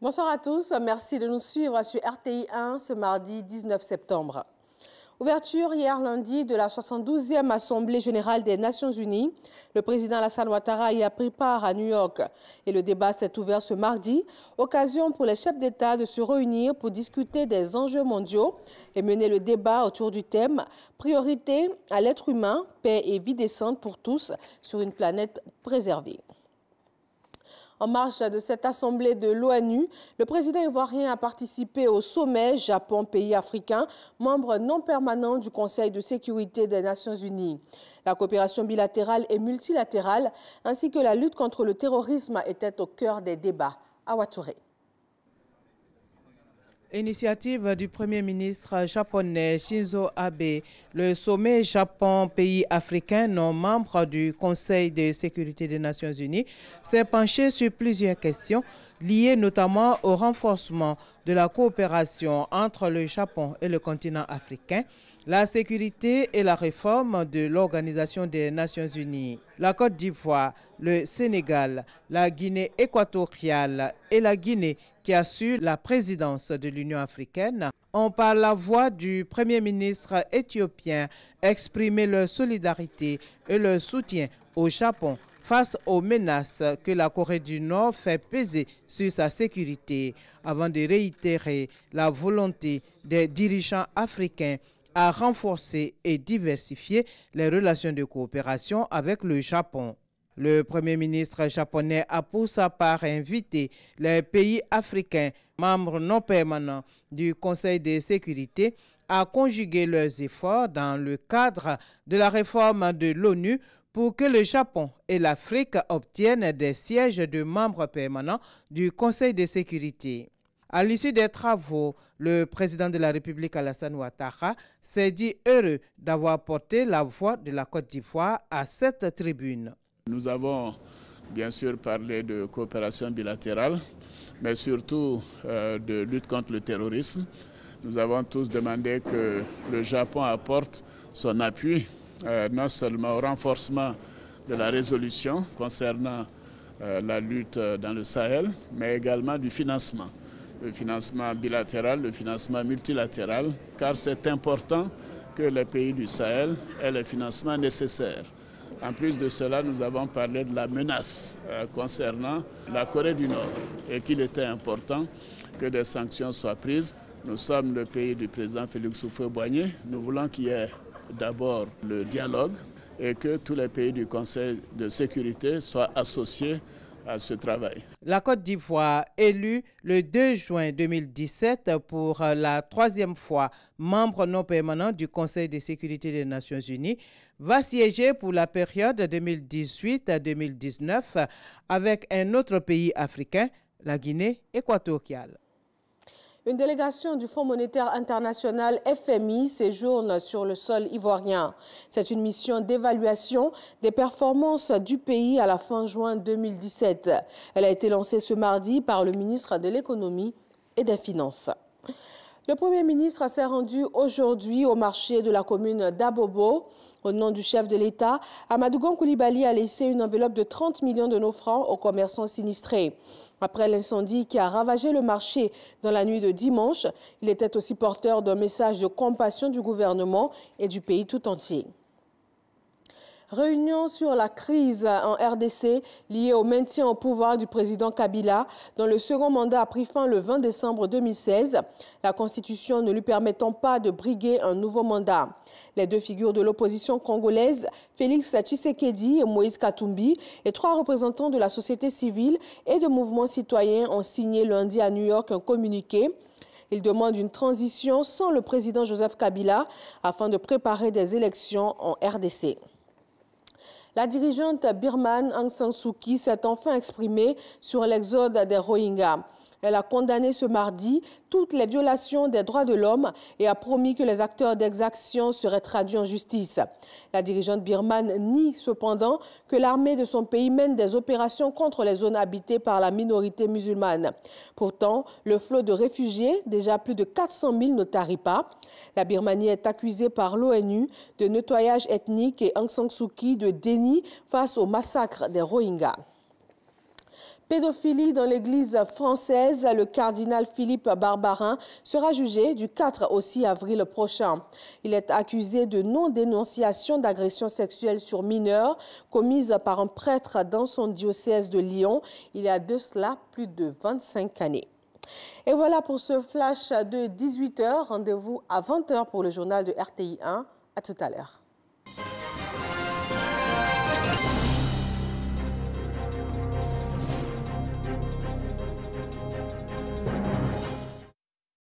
Bonsoir à tous, merci de nous suivre sur RTI 1 ce mardi 19 septembre. Ouverture hier lundi de la 72e Assemblée générale des Nations Unies. Le président Alassane Ouattara y a pris part à New York. Et le débat s'est ouvert ce mardi, occasion pour les chefs d'État de se réunir pour discuter des enjeux mondiaux et mener le débat autour du thème « Priorité à l'être humain, paix et vie décente pour tous sur une planète préservée ». En marge de cette assemblée de l'ONU, le président ivoirien a participé au sommet Japon, pays africain, membre non permanent du Conseil de sécurité des Nations Unies. La coopération bilatérale et multilatérale, ainsi que la lutte contre le terrorisme, étaient au cœur des débats. Awa Touré. Initiative du Premier ministre japonais Shinzo Abe, le sommet Japon-pays africain non membre du Conseil de sécurité des Nations Unies s'est penché sur plusieurs questions liées notamment au renforcement de la coopération entre le Japon et le continent africain, la sécurité et la réforme de l'Organisation des Nations Unies. La Côte d'Ivoire, le Sénégal, la Guinée équatoriale et la Guinée qui assure la présidence de l'Union africaine ont par la voix du Premier ministre éthiopien exprimé leur solidarité et leur soutien au Japon face aux menaces que la Corée du Nord fait peser sur sa sécurité, avant de réitérer la volonté des dirigeants africains à renforcer et diversifier les relations de coopération avec le Japon. Le Premier ministre japonais a pour sa part invité les pays africains, membres non permanents du Conseil de sécurité, à conjuguer leurs efforts dans le cadre de la réforme de l'ONU pour que le Japon et l'Afrique obtiennent des sièges de membres permanents du Conseil de sécurité. À l'issue des travaux, le président de la République Alassane Ouattara s'est dit heureux d'avoir porté la voix de la Côte d'Ivoire à cette tribune. Nous avons bien sûr parlé de coopération bilatérale, mais surtout de lutte contre le terrorisme. Nous avons tous demandé que le Japon apporte son appui, non seulement au renforcement de la résolution concernant la lutte dans le Sahel, mais également du financement. Le financement bilatéral, le financement multilatéral, car c'est important que les pays du Sahel aient les financements nécessaires. En plus de cela, nous avons parlé de la menace concernant la Corée du Nord et qu'il était important que des sanctions soient prises. Nous sommes le pays du président Félix Houphouët-Boigny. Nous voulons qu'il y ait d'abord le dialogue et que tous les pays du Conseil de sécurité soient associés à ce travail. La Côte d'Ivoire, élue le 2 juin 2017 pour la 3e fois membre non permanent du Conseil de sécurité des Nations Unies, va siéger pour la période 2018-2019 avec un autre pays africain, la Guinée équatoriale. Une délégation du Fonds monétaire international FMI séjourne sur le sol ivoirien. C'est une mission d'évaluation des performances du pays à la fin juin 2017. Elle a été lancée ce mardi par le ministre de l'Économie et des Finances. Le Premier ministre s'est rendu aujourd'hui au marché de la commune d'Abobo. Au nom du chef de l'État, Amadou Gon Coulibaly a laissé une enveloppe de 30 millions de nos francs aux commerçants sinistrés. Après l'incendie qui a ravagé le marché dans la nuit de dimanche, il était aussi porteur d'un message de compassion du gouvernement et du pays tout entier. Réunion sur la crise en RDC liée au maintien au pouvoir du président Kabila, dont le second mandat a pris fin le 20 décembre 2016, la Constitution ne lui permettant pas de briguer un nouveau mandat. Les deux figures de l'opposition congolaise, Félix Tshisekedi et Moïse Katumbi, et 3 représentants de la société civile et de mouvements citoyens ont signé lundi à New York un communiqué. Ils demandent une transition sans le président Joseph Kabila afin de préparer des élections en RDC. La dirigeante birmane Aung San Suu Kyi s'est enfin exprimée sur l'exode des Rohingyas. Elle a condamné ce mardi toutes les violations des droits de l'homme et a promis que les acteurs d'exaction seraient traduits en justice. La dirigeante birmane nie cependant que l'armée de son pays mène des opérations contre les zones habitées par la minorité musulmane. Pourtant, le flot de réfugiés, déjà plus de 400 000, ne tarit pas. La Birmanie est accusée par l'ONU de nettoyage ethnique et Aung San Suu Kyi de déni face au massacre des Rohingyas. Pédophilie dans l'église française, le cardinal Philippe Barbarin sera jugé du 4 au 6 avril prochain. Il est accusé de non-dénonciation d'agression sexuelle sur mineurs commise par un prêtre dans son diocèse de Lyon il y a de cela plus de 25 années. Et voilà pour ce flash de 18h. Rendez-vous à 20h pour le journal de RTI 1. À tout à l'heure.